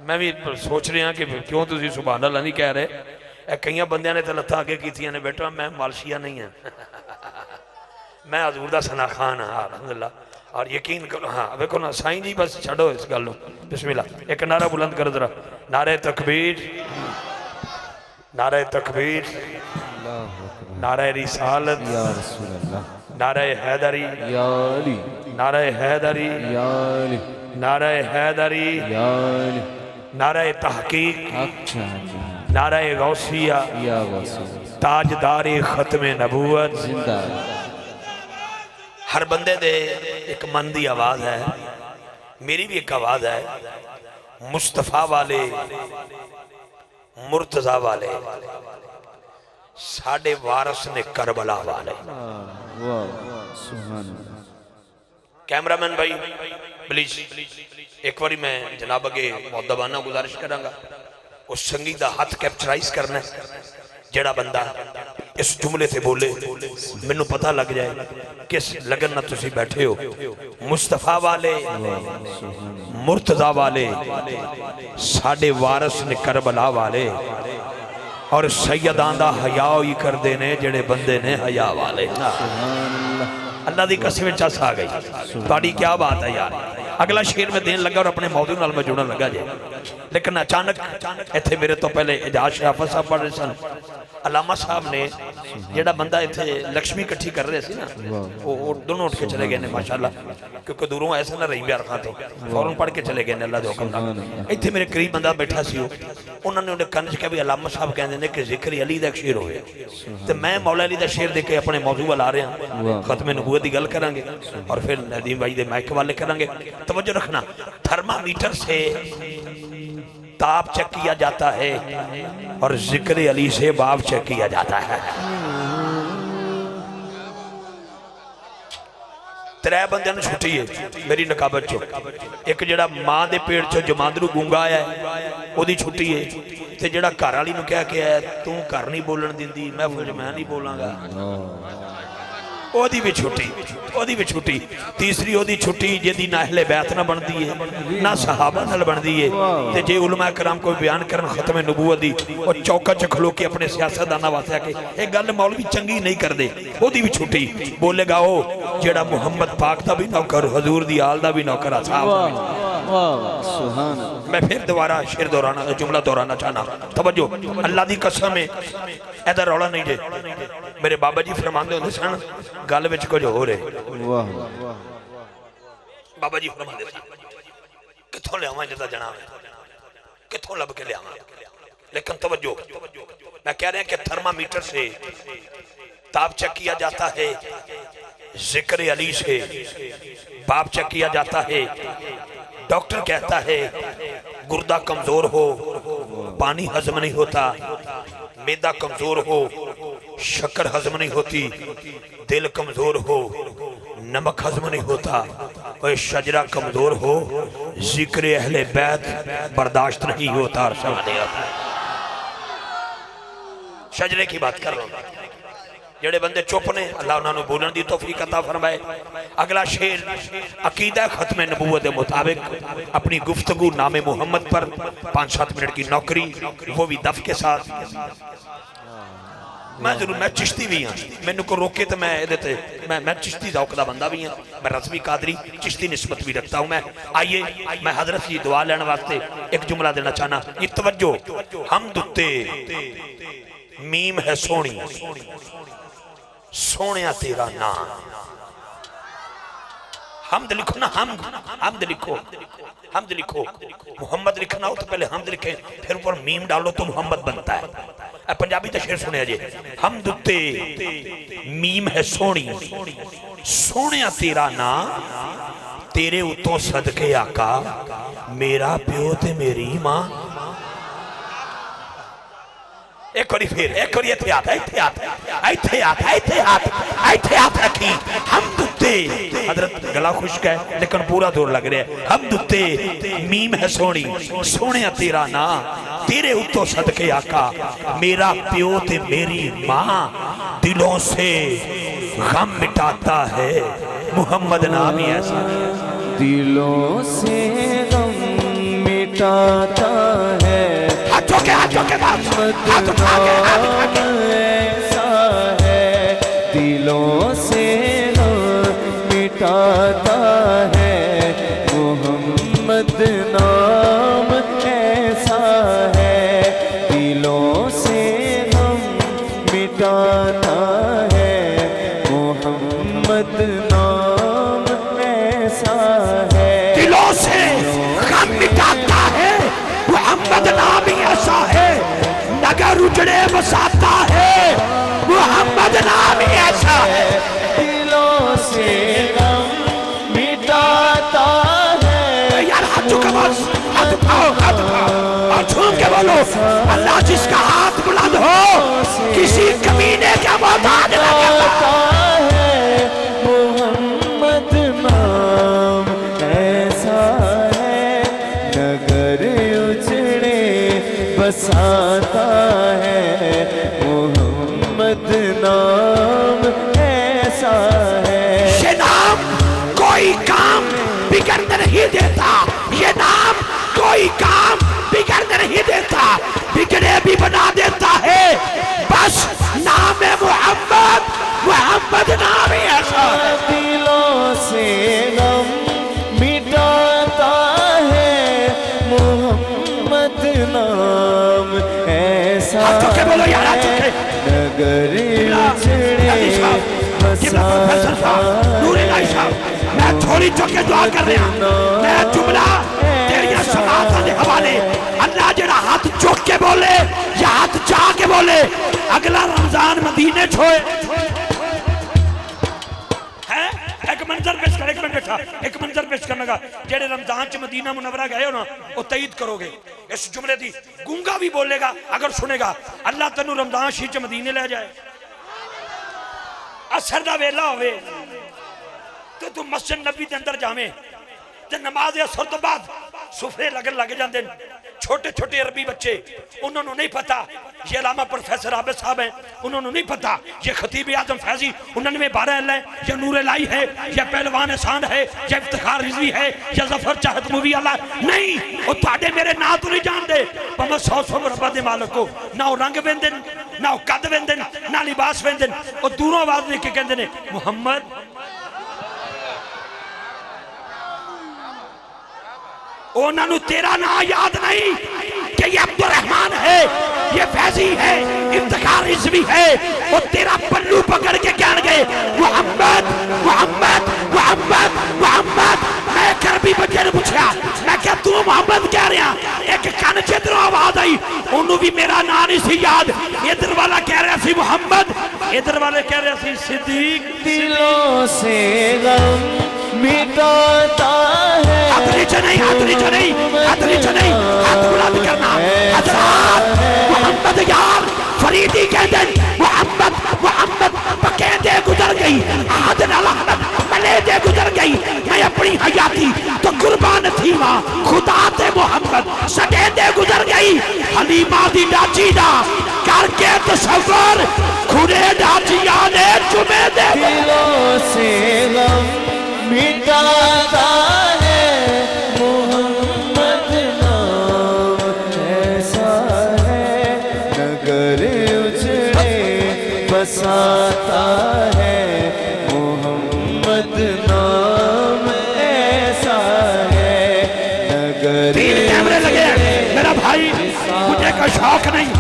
मैं भी सोच रहा कि क्यों तुम सुभान अल्लाह नहीं कह रहे। कई बंद ने तो लत्तां अगे की ने, बेटा मैं मालशिया नहीं है मैं हजूर का सना खान हाँ अलहमदुल्ला। और यकीन करो हाँ वेखो ना साईं जी बस छड़ो इस गल बिस्मिल्लाह। एक नारा बुलंद करो जरा, नारे तकबीर, नारे तकबीर, नारे रिसालत, नारे हैदरी, नारे हैदरी, नारे हैदरी, नारे तहकीक, नारे गौसिया, ताजदारी खत्म नबूवत। हर बंदे दे एक मन की आवाज़ है, मेरी भी एक आवाज़ है, मुस्तफा वाले मुर्तजा वाले साडे वारस ने करबला वाले। कैमरामैन भाई प्लीज एक बार मैं जनाब अगे मुअद्दबाना गुजारिश करांगा, उस संगीत का हाथ कैप्चराइज करना है। जेड़ा बंदा इस जुमले से बोले मैनू पता लग जाए किस लगन ना तुसी बैठे हो। मुस्तफा वाले मुर्तजा वाले साडे वारस ने करबला वाले, और सैयदां दा हया ही करते ने जेड़े बंदे ने हया वाले। अल्लाह की कसम चस आ गई ताड़ी, क्या बात है यार। अगला शेर में देन लगा और अपने मौजू नाल मैं जुड़न लगा जे, लेकिन अचानक इत्थे मेरे तो पहले एजाज शराफत साहब पढ़ रहे सन। अलामा साहब ने जेड़ा बंदा इत्थे लक्ष्मी इकट्ठी कर रहे थे ना, वो दोनों उठ के चले गए ने माशाअल्लाह, क्योंकि दूरों ऐसा ना रही ब्यार खां तो फौरन पढ़ के चले गए ने अल्लाह के हुक्म नाल। इत्थे मेरे करीब बंदा बैठा सी, उन्होंने उन्हें कन च कहा भी अलामा साहब कहते हैं कि जिक्र अली का एक शेर होए, तो मैं मौला अली का शेर दे के अपने मौजू वाल आ रहा। खत्म नबूवत की गल करांगे और फिर नदीम भाई के माइक वाले करांगे। तवज्जो रखना, थर्मामीटर से ताप चेक किया जाता है और जिक्र अली से बाप चेक किया जाता है। त्रै बंदे छुट्टी है मेरी नकाबत चो, एक जड़ा मां के पेट चो जमांदरू गूंगा आया ओदी छुट्टी है, ते जड़ा घर वाली नूं कह के आया तू घर नहीं बोलन दिंदी महफिल च मैं नहीं बोलांगा, ओदी भी छुट्टी, ओदी भी छुट्टी। तीसरी ओदी छुट्टी जिहदी ना अहले बैत ना बनती है ना सहाबा नाल बनती है, ते जे उलमा कराम कोई बयान करन खत्म नबूवत दी और चौका च खलो के अपने सियासतदाना वास्ते आके ये गल मौलवी चंगी नहीं करदे, ओदी भी छुट्टी। बोलेगा ओ जेड़ा मुहम्मद पाक दा भी नौकर, हजूर दी आल दा भी नौकर, साहब। मैं फिर दोबारा शेर दोहराना, जुमला दोहराना चाहना, तवज्जो। अल्लाह दी कसम है ऐदा रौला नहीं जे। मेरे बाबा जी फरमांदे होंदे सन गल विच कुछ हो रहे। बाबा जी फरमांदे सन कित्थों लियावां जिदा जनाब कित्थों लब के लियावां, लेकिन तवज्जो मैं कह रहा कि थर्मामीटर से ताप चेक किया जाता है, जिक्र अली से बाप चेक किया जाता है। डॉक्टर कहता है गुर्दा कमजोर हो पानी हजम नहीं होता, मैदा कमजोर हो शक्कर हजम नहीं होती, दिल कमजोर हो नमक हजम नहीं होता, और शजरा कमजोर हो जिक्र अहले बैत बर्दाश्त नहीं होता। शजरे की बात कर रहा हूं, जेड़े बंदे चुप ने अल्लाह उन्होंने बोलने की तौफीक अता फरमाए। अगला शेर अकीदा खत्म नबूवत के मुताबिक अपनी गुफ्तगू नामे मुहम्मद पर 5-7 मिनट की नौकरी, वो भी दफ के साथ। मैं जरूर मैं चिश्ती भी हाँ, मैनू को रोके तो मैं मैं चिश्ती ज़ौक़ दा बंदा भी हाँ, मैं रस्मी कादरी चिश्ती निस्बत भी रखता हूँ मैं। आइए मैं हजरत जी दुआ लेने वास्ते एक जुमला देना चाहना, ये तवज्जो। हम दुत्ते मीम है सोनी सोनिया तेरा नाम, हमद लिखो ना, हमद लिखो, हमद लिखो। मोहम्मद लिखना हो तो पहले हमद लिखे, फिर ऊपर मीम डालो तो मोहम्मद बनता है। पंजाबी तो शेर सुने जे, हमद उत्ते मीम है सोनी सोनिया तेरा नाम, तेरे उत्तों सदके आका मेरा प्यो ते मेरी मां। एक बारी फिर एक बारी इत्थे हाथ इत्थे हाथ इत्थे हाथ इत्थे हाथ इत्थे हाथ रखी। हम दुत्ते हजरत गला खुश्क है लेकिन पूरा जोर लग रहा है। हम दुत्ते मीम है सोनी सोने तेरा ना, तेरे उत्तों सदके आका मेरा प्यो ते मेरी मां, दिलों से गम मिटाता है मोहम्मद नाम ही ऐसा। दिलों से गम मिटाता मिटाता है। हाथों के बाद हाथ उठा के ऐसा है दिलों से मिटाता है। मोहम्मद नाम ऐसा है दिलों से मिटाता है। मोहम्मद नाम ऐसा है दिलों से गम मिटाता है। मोहम्मद नाम ही ऐसा है नगर उजड़े बसाता है। मोहम्मद नाम ही ऐसा है दिलों से गम मिटाता है। यार हाथ उठाओ और झूम के बोलो अल्लाह जिसका हाथ बुलंद हो किसी कमीने का मोहताज न करता है। मोहम्मद नाम ऐसा है नगर उजड़े बसाता है। मोहम्मद नाम ऐसा है। ये नाम कोई काम बिगड़ने नहीं देता। ये नाम कोई काम बिगड़ने नहीं देता बिगड़े भी बना देता है। बस नाम है मोहम्मद। मोहम्मद नाम ही ऐसा है दिलों से गम मिटाता है। मोहम्मद नाम ऐसा बोलो यार नगर उजड़े बसाता है। मैं थोड़ी चौके दुआ कर रहा मैं जुमला तेरिया समाता दे हवाले अल्लाह जरा हाथ चौक के बोले या हाथ जा के बोले अगला रमजान मदीने छोए है। एक मंजर पेश कर, एक मिनट बैठा, एक मंजर पेश करने का जेड़े रमजान च मदीना मुनव्वरा गए हो ना वो तईद करोगे इस जुमले दी। गूंगा भी बोलेगा अगर सुनेगा अल्लाह तेनू रमजान शी च मदीने ले जाए। असर दा वेला होवे तो तू मस्जिद नबी के अंदर जावे ते नमाज असर तो बाद सुफरे लगन लग जाते हैं। छोटे छोटे अरबी बच्चे उन्होंने नहीं पता ये अलामा प्रोफेसर आबिद साहब हैं उन्होंने नहीं पता ये खतीब आजम फैजी 99-12 है या नूर लाई है या पहलवान एहसान है या इफ्तिखार रिजवी है या जफर चाहत मूवी वाला नहीं। वो ताड़े मेरे ना तो नहीं जानते भावे 100 रब्बा दे मालिक को ना वो रंग वेंदे ना वो कद वेंदे ना लिबास वेंदे। वो दूरों आवाज लेके कहते हैं मुहम्मद। उन्होंने तेरा नाम याद नहीं कि ये अब्दुल रहमान है ये फैजी है इफ्तिखार रिजवी है। वो तेरा पल्लू पकड़ के कह गए मोहम्मद मोहम्मद मोहम्मद मोहम्मद। मैं अरबी बच्चे ने पूछा मैं क्या तू मोहम्मद कह रहा एक कान चिद्रों आवाज आई उन्होंने भी मेरा नाम नहीं सी याद। इधर वाला कह रहा सी मोहम्मद इधर वाले कह रहे सी सिद्दीक। दिलों से गम मिटाता है। हाथ नीचे नहीं हाथ नीचे नहीं हाथ नीचे नहीं हाथ बुलंद करना। हजरात मोहम्मद यार फरीदी कहते मोहम्मद मोहम्मद पकेदे गुजर गई आद नालहमद मलेदे गुजर गई। मैं अपनी हयाती तो कुर्बान थी मां खुदा ते मोहम्मद सकेदे गुजर गई। हलीमा दी डाची दा करके तसव्वुर खुदे डाचिया ने चुमे दे। दिलों से गम मिटाता है। मोहम्मद नाम ऐसा है नगर उजड़े बसाता है। मोहम्मद नाम ऐसा है नगर। 3 कैमरे लगे मेरा भाई मुझे का शौक नहीं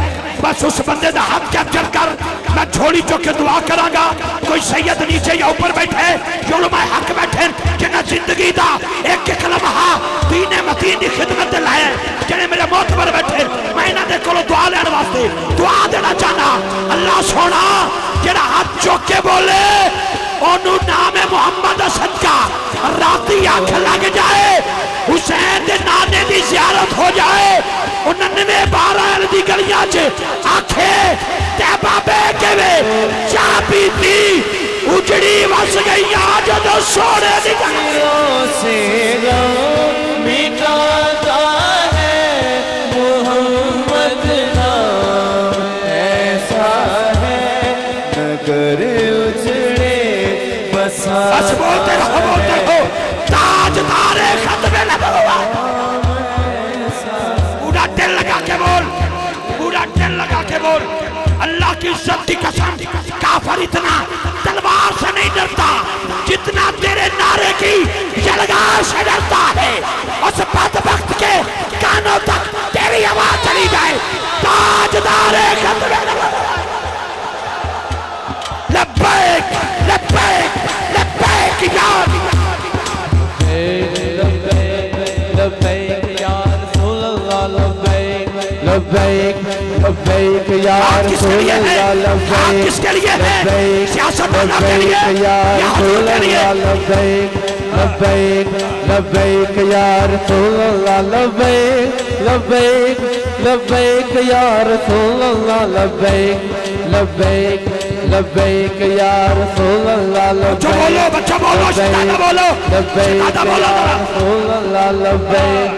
बस उस बंदे का हाथ कैप्चर कर मैं छोड़ी चुक के दुआ करांगा। कोई सैयद नीचे या ऊपर बैठे जो मैं हक बैठे जिन्हें जिंदगी का एक एक लम्हा दीने मतीन की खिदमत लाए जिन्हें मेरे मौत पर बैठे मैं इन्होंने को दुआ लेने वास्ते दुआ देना चाहना। अल्लाह सोना जेड़ा हाथ चुक के बोले ओनू नाम है मोहम्मद सदका राती आंख लग जाए हुसैन के नाने की जियारत हो जाए 99-12 दी गलियां च आखे ते बाबे केवे चा पीती उजड़ी वस गई जदों सोने दी दिलों से गम मिटाता है। मोहम्मद नाम ऐसा है नगर उजड़े बसा। बस बोलते रहो ताजदारे खत्मे लगा हुआ की इज्जत की कसम, काफिर इतना तलवार से नहीं डरता जितना तेरे नारे की जलगार से डरता है। उस बदबख्त के कानों तक तेरी आवाज चली जाए। ताजदार लब्बैक लब्बैक लब्बैक या लब्बैक या रसूल अल्लाह, लब्बैक लब्बैक लब्बैक या रसूल अल्लाह, लब्बैक किसके लिए है? सियासत लब्बैक या रसूल अल्लाह, लब्बैक लब्बैक लब्बैक या रसूल अल्लाह, लब्बैक लब्बैक लब्बैक या रसूल अल्लाह, लब्बैक लब्बैक लब्बैक या रसूल अल्लाह, लब्बैक बच्चा बोलो, शहजादा बोलो, लब्बैक या रसूल अल्लाह, लब्बैक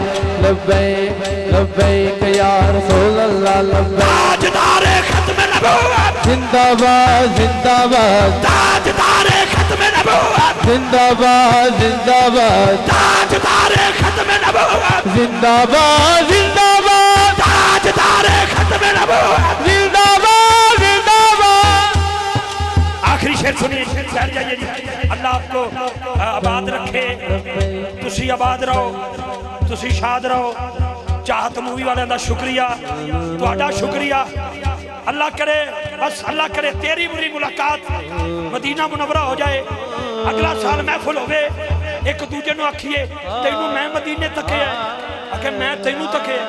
लब्बैक लब्बैक या रसूल अल्लाह, लब्बैक। ताजदार खत्म नबूवत जिंदाबाद जिंदाबाद, ताजदार खत्म नबूवत जिंदाबाद जिंदाबाद, ताजदार खत्म नबूवत जिंदाबाद जिंदाबाद, ताजदार खत्म नबूवत। जिंदाबाद जिंदाबाद। आखिरी शेर सुनिए, ठहर जाइए जी। अल्लाह आपको आबाद रखे, तुसी आबाद रहो, तुसी शाद रहो। चाहत मूवी वाले का शुक्रिया, तुहाडा शुक्रिया। अल्लाह करे, बस अल्लाह करे तेरी बुरी मुलाकात मदीना मुनव्वरा हो जाए। अगला साल महफिल होवे, एक दूजे नूं आखिए तैनू मैं मदीने तके है, आखे मैं तैनू तके है।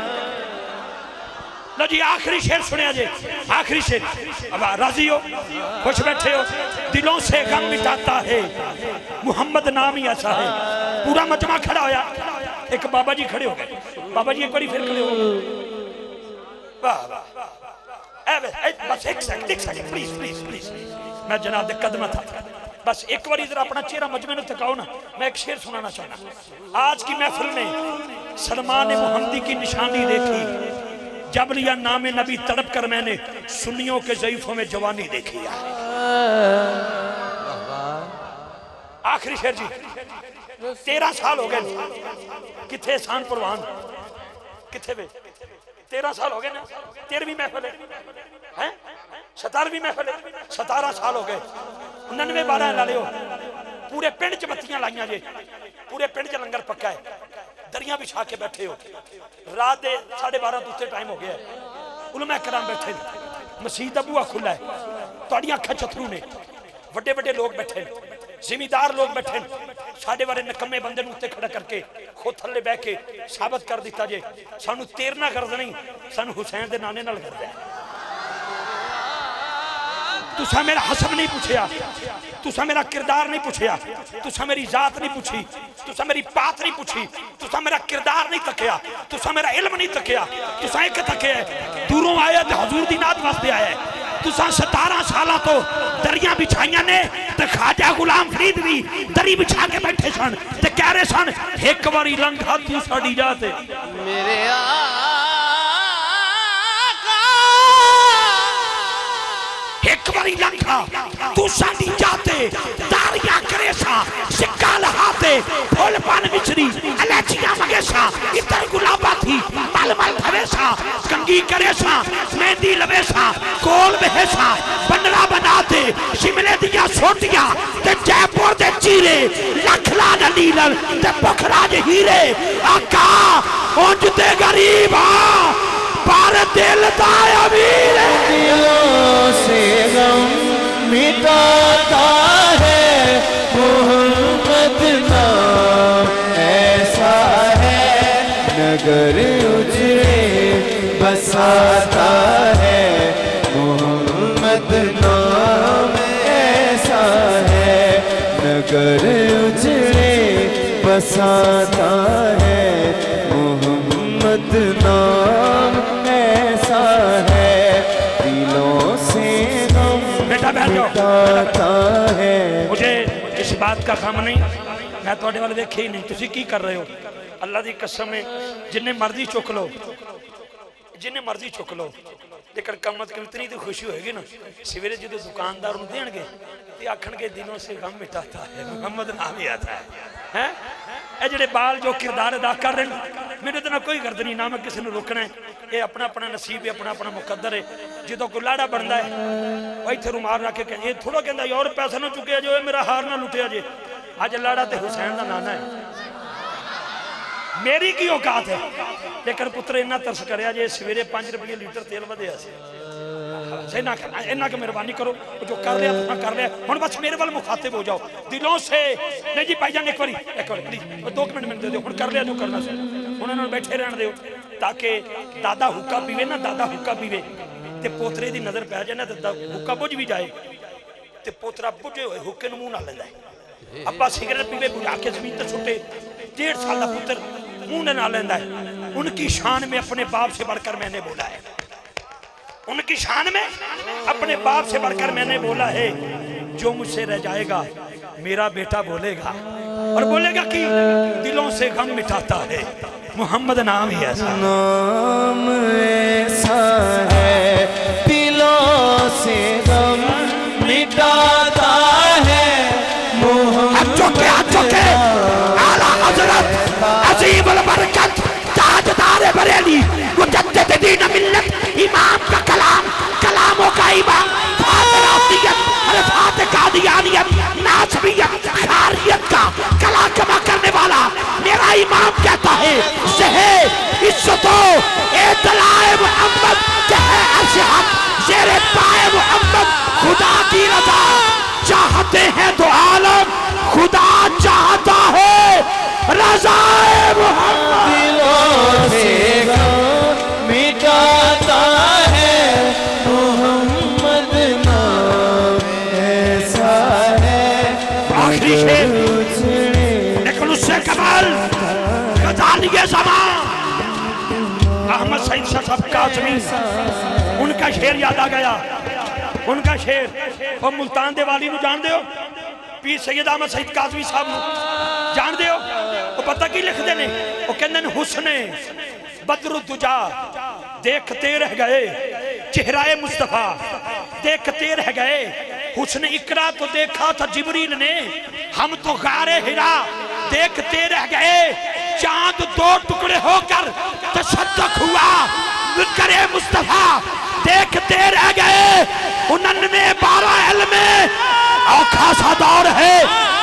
लो जी आखिरी शेर सुनिया जी, आखिरी शेर। अब राजी हो, खुश बैठे हो? दिलों से गम मिटाता है मोहम्मद नाम ही ऐसा है। पूरा मजमा खड़ा होया, एक बाबा जी खड़े हो गए। बाबा जी एक बार फिर खड़े हो गए। वाह वाह, बस एक सेकंड प्लीज प्लीज प्लीज, मैं जनाब दे कदम था। बस एक बार इधर अपना चेहरा मजमे में थकाओ ना। मैं एक शेर सुनाना चाहना। आज की महफिल में सलमान मुहम्मदी की निशानी देखी, जब लिया नामे नबी तड़प कर मैंने सुन्नियों के ज़ईफों में जवानी देखी है। आखिरी शेर जी। 13 साल हो गए किथे एहसान परवान, किथे वे 13 साल हो गए ना। 13वीं महफिल है, 17वीं महफिल है। 17 साल हो गए। 99 12 ला लियो। पूरे पिंड च बत्तियां लाइया जे, पूरे पिंड च लंगर पक्का है, दरियां बिछा के बैठे हो। रात के 12:30 तो उत्ते टाइम हो गया है। उलमा कराम बैठे, मसीह का बूहा खुला है, तुहाडी अखां चथरू ने, वड्डे वड्डे लोग बैठे, जिमीदार लोग बैठे। साडे बारे नकम्मे बंदे नूं उत्ते खड़ा करके खुद थल्ले बह के साबित कर दिता जे सानू तेरना गर्द नहीं, सानू हुसैन दे नाने नाल गर्द है। तुसा मेरा हसब नहीं पूछया, तुसा मेरा किरदार नहीं पूछया, तुसा मेरी जात नहीं पूछी, तुसा मेरी बात नहीं पूछी, तुसा मेरा किरदार नहीं तकिया, तुसा मेरा इल्म नहीं तकिया। तुसा एक तके दूरों आया तो हजूर दी नात वास्ते आया। तुसा 17 साल तो दरियां बिछाइया ने, ते ख्वाजा गुलाम फरीद भी दरी बिछा के बैठे सन ते कह रहे सन एक बारी लंघा तू साडी जाते मेरे एक बारी लंघा तू साडी जाते। दारियां करेसा सिक्का लहाते, फूल पान बिछरी अलैचियां मगेसा, इतर गुलाबा थी मल मल भवेसा, कंगी करेसा मेहंदी लवेसा, कोल बहेसा बंडला बनाते, शिमले दिया सोटियां ते जयपुर दे चीरे, लखला नीलल ते पखराज हीरे। आका उंज ते गरीब आ पर दिल दा अमीर। दिलों से गम मिटाता है मोहम्मद नाम ऐसा है, नगर उजड़े बसाता है मोहम्मद नाम ऐसा है, नगर उजड़े बसाता है मोहम्मद नाम ऐसा है, दिलों से गम मिटाता है। मुझे इस बात का काम नहीं, मैं थोड़े वाले देखे ही नहीं। तुसी की कर रहे हो? अल्लाह की कसम है, जिन्ने मर्जी चुक लो, जिन्ने मर्जी चुक लो, लेकिन कम अज कम इतनी तो खुशी होगी ना। सवेरे जो दुकानदार देंगे तो आखणगे दिलों से गम मिटाता है मोहम्मद नाम ही आता है। ये जेडे बाल जो किरदार अदा कर रहे हैं, मेरे तो ना कोई गर्द नहीं, ना मैं किसी ने रोकना है। ये अपना अपना नसीब है, अपना अपना मुकद्दर है। जो कोई लाड़ा बनता है वो इतने रुमाल रख के ये थोड़ा कहता और पैसा ना चुके जो मेरा हार ना लुटिया जे। अज लाड़ा तो हुसैन का नाना है, मेरी की औकात है। लेकिन पुत्र इन्ना तरस कर सवेरे 5 रुपये लीटर तेल वधिया इन्ना की मेहरबानी करो, जो कर लिया तुम कर लिया, हम बस मेरे वाल मुखातिब हो जाओ दिलों से। नहीं जी भाईजान एक बार प्लीज 2 मिनट मैंने दे दो, कर लिया जो करना से, उन्होंने बैठे रहने दो ताकि दादा हुक्का पीवे ना, दादा हुक्का पीवे तो पोतरे की नज़र पै जाए ना, तो हुक्का बुझ भी जाए तो पोतरा बुझे हुए हुक्के मुँह ना लेंदा है। अब्बा सिगरेट पीवे बुझा के जमीन पर छुटे, 1.5 साल का पुत्र मुंह ना लेंदा है। उनकी शान में अपने बाप से बढ़कर मैंने बोला है, उनकी शान में अपने बाप से बढ़कर मैंने बोला है, जो मुझसे रह जाएगा मेरा बेटा बोलेगा, और बोलेगा कि दिलों से गम मिटाता है मोहम्मद। नाम ही ऐसा, नाम ऐसा है दिलों से गम मिटाता है मोहम्मद। आला हज़रत अज़ीम अल बरकत ताजदार बरेली मुजद्दिद दीन मिल्लत इमाम का कलाम, कलामों का इमाम, फातिहातियत, अरफात कादियानियत, नासबियत, खारियत का कला कमा करने वाला मेरा इमाम कहता है, ज़हे इज्जतो ए दलाए मोहम्मद, जहे अर्श हक ज़ेरे पाए मोहम्मद। खुदा की रज़ा चाहते हैं तो आलम खुदा चाहता है रज़ाए मोहम्मद। दिलों से गम मिटाता है मोहम्मद। नाम ऐसा है। आखिरी शेर लेकिन उससे कमाल गज़ालिए ज़मां अहमद सईद साहब काज़मी, उनका शेर याद आ गया। उनका शेर वो मुल्तान दे वाली नूं जान दो, पीर सैयद अहमद सईद काज़मी साहब जान दो। वो पता की लिखते ने, वो कहते हैं हुस्ने बदरुद्दुजा देखते रह गए, चेहराए मुस्तफा देखते रह गए। हुस्ने इकरा तो देखा था जिब्रील ने, हम तो गारे हिरा देखते रह गए। चांद 2 टुकड़े होकर तशद्दुक हुआ, करे मुस्तफा देखते रह गए। 99-12 इल्मे औखा सा दौर है,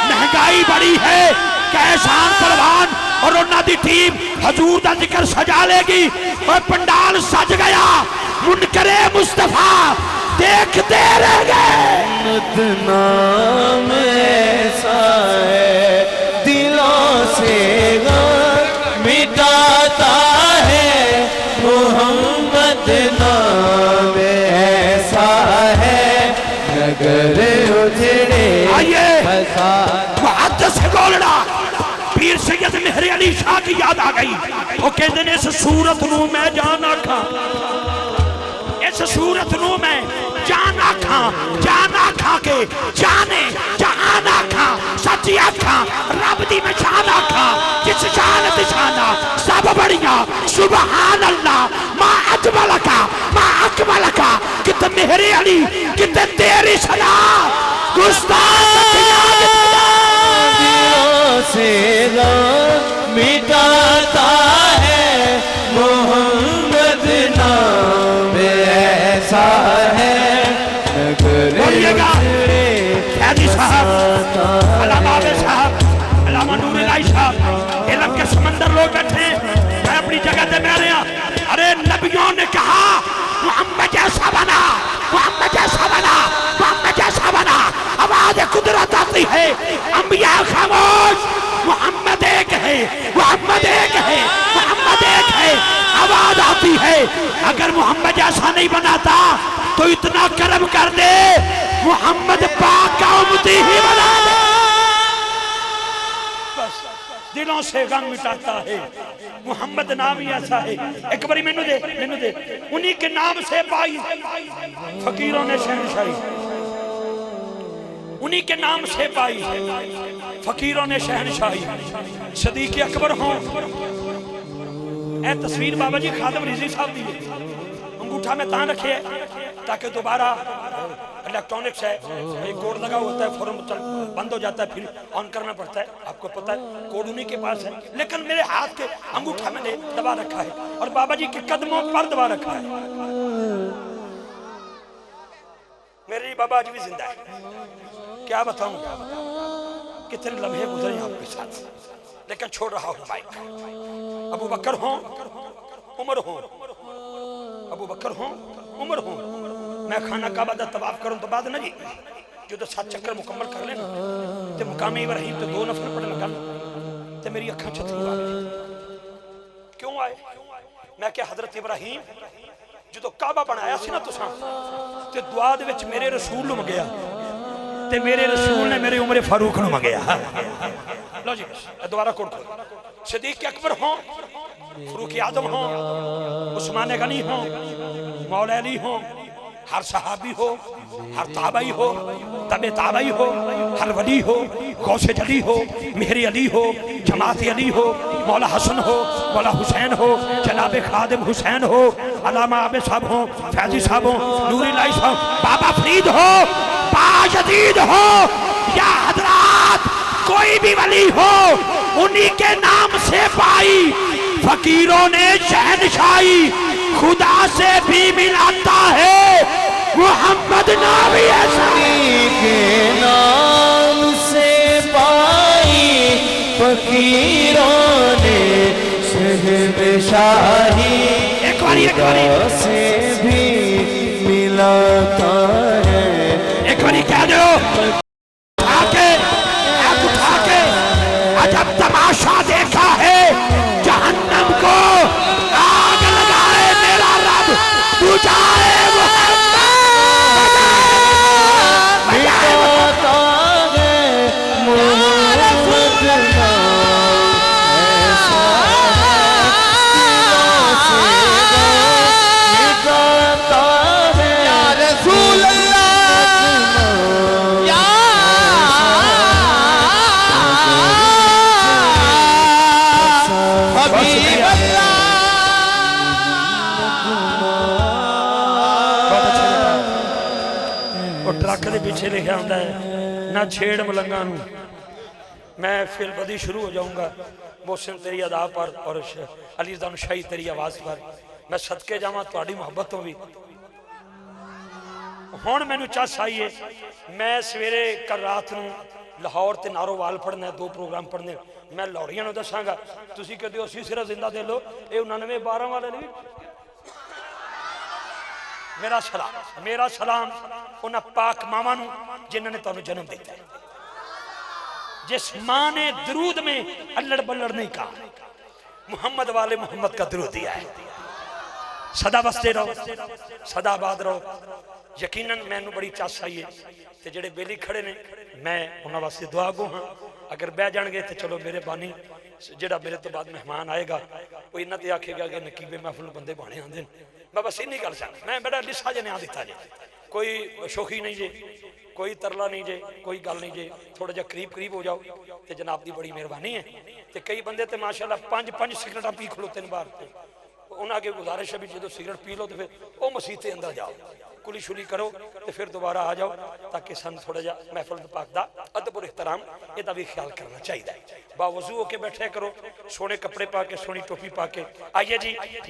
महंगाई बड़ी है। कैसान पहलवान और उन्होंने टीम हजूर का जिक्र सजा लेगी और पंडाल सज गया। मुनकरे मुस्तफा देखते रह गए। नाम ऐसा है दिलों से गम मिटाता है मोहम्मद। नाम ऐसा है नगर उजड़े से बोलना। पीर सैयद मेहर अली शाह की याद आ गई। वो कहते हैं इस सूरत नू मैं जान आखा, इस सूरत नू मैं जान आखा, जान आखा के जाने जहान आखा, सच्ची आखा रब दी मैं शान आखा, जिस शान दिशाना सब बढ़िया सुबहान अल्लाह। मां अजमल का मां अकमल का, कित मेहर अली कित तेरी सलाह से गम मिटाता है मोहम्मद। नाम ऐसा है नगर हैदी साहब, अल्लामा आबिद साहब, अल्लामा नूर इलाही साहब, इल्म के समंदर लोग बैठे, मैं अपनी जगह पे बैठ रहा। अरे नबियों ने कहा मोहम्मद जैसा बना, मोहम्मद जैसा बना, मोहम्मद जैसा बना। आवाज कुदरत आती है, अंबिया खामोश, मोहम्मद एक है, मोहम्मद एक है, मोहम्मद एक है। आवाज आती है, अगर मोहम्मद जैसा नहीं बनाता तो इतना कर्म कर दे, मोहम्मद पाक का उम्मती ही बना दे। बस दिलों से गम मिटाता है मोहम्मद। नाम ही ऐसा है। एक बारी मैनू दे, मैनू दे। उन्हीं के नाम से पाई फकीरों ने शहनशाही, उन्हीं के नाम से पाई फकीरों ने शहनशाही। सदीक अकबर हों, ए तस्वीर बाबा जी खादम रिजवी साहब दी, अंगूठा में तां रखे ताकि दोबारा इलेक्ट्रॉनिक्स है, एक कोड लगा होता है, फौरन बंद हो जाता है, फिर ऑन करना पड़ता है। आपको पता है कोड उन्हीं के पास है, लेकिन मेरे हाथ के अंगूठा मैंने दबा रखा है और बाबा जी के कदमों पर दबा रखा है। मेरे बाबा आज भी जिंदा है। क्या बताऊं कितने लम्हे गुजरे आपके साथ, लेकिन छोड़ रहा हूं माइक। अबू बकर हो उमर हो, अबू बकर हो उमर हो। मैं खाना काबा दा तवाफ करूं तो बाद ना जी जो तो 7 चक्कर मुकम्मल कर लेना ते मुकाम इब्राहिम तो 2 नफल पढ़ लगा ते मेरी अखां छतरी आ गई। क्यों आए? मैं क्या हजरत इब्राहिम जो तो काबा बनाया सी ना तुसां ते दुआ दे विच मेरे रसूल नु मंगया ते मेरे रसूल ने मेरे उमर फारूक नु मंगया। लो जी दोबारा कोट सिद्दीक अकबर हो, फारूक आजम हो, उस्मान गनी हो, मौला अली हो, हर सहाबी हो, हर ताबई हो, तबे ताबई हो, हर वली हो, गौसे जली हो, मेहरी अली हो, जमाती अली हो, मौला हसन हो, मौला हुसैन हो, जनाबे खादिम हुसैन हो, अलामा आबे साहब हो, फैजी साहब हो, नूरी लाई साहब, बाबा फरीद हो, बाजदीद हो, या हजरात कोई भी वली हो उन्हीं के नाम से पाई। फकीरों ने शहनशाही खुदा से भी मिलाता है, मोहम्मद नामी के नाम से पाई। फकीरों ने शहनशाही खुदा से भी मिलाता है। एक बारी कह दो जब तमाशा देखा है जहन्नम को आग लगाए मेरा रब, तू जाए ट्रक के पीछे लिखा होता है ना छेड़ मलंगा नू। मैं फिर बदी शुरू हो जाऊंगा मोहसिन तेरी अदा पर और अली दान शाही तेरी आवाज पर। मैं सदके जावां तुहाडी मुहब्बत तो भी। हुण मैनू चस आई है, मैं सवेरे कल रात नू लाहौर ते नारोवाल पढ़ना, 2 प्रोग्राम पढ़ने। मैं लाहौरियां नू दसांगा, तुसीं कहते हो असीं सिर्फ जिंदा दे लो, ये 99 12 वाले नहीं। मेरा सलाम उन्हां पाक मावां नू जिन्हां ने तुहानू जन्म दिता है। जिस मां ने दरूद में अल्लड़ बल्लड़ नहीं कहा, मोहम्मद वाले मोहम्मद का दरूद दिया है। सदा बसते रहो, सदा आबाद रहो। यकीनन मैनू बड़ी चस आई है ते जेड़े बेली खड़े ने मैं उन्हां वास्ते दुआ गो हाँ। अगर बह जाणगे तो चलो मेरे बानी जेड़ा मेरे तो बाद मेहमान आएगा वो इन्हां ते आखेगा कि नकीबे महफिल बंदे बाणे आंदे ने। मैं बस इन्नी गल चाहता, मैं बड़ा लिसा जे न्याय दिता जे, कोई शोखी नहीं जे, कोई तरला नहीं जे, कोई गल नहीं जे। थोड़ा जा करीब हो जाओ तो जनाब की बड़ी मेहरबानी है। तो कई बंदे तो माशाल्लाह 5 सिगरेट पी खलोते ने बाहर। उन्होंने अगे गुजारिश है भी जो सिगरेट पी लो तो फिर वो मसीह के अंदर जाओ, कुली शुली करो तो फिर दोबारा आ जाओ, ताकि सन थोड़ा जा महफिल पाक का अदब और एहतराम इसका भी ख्याल करना चाहिए। बावजू होके बैठे करो, सोने कपड़े पा के, सोनी टोपी पा के। आइए जी।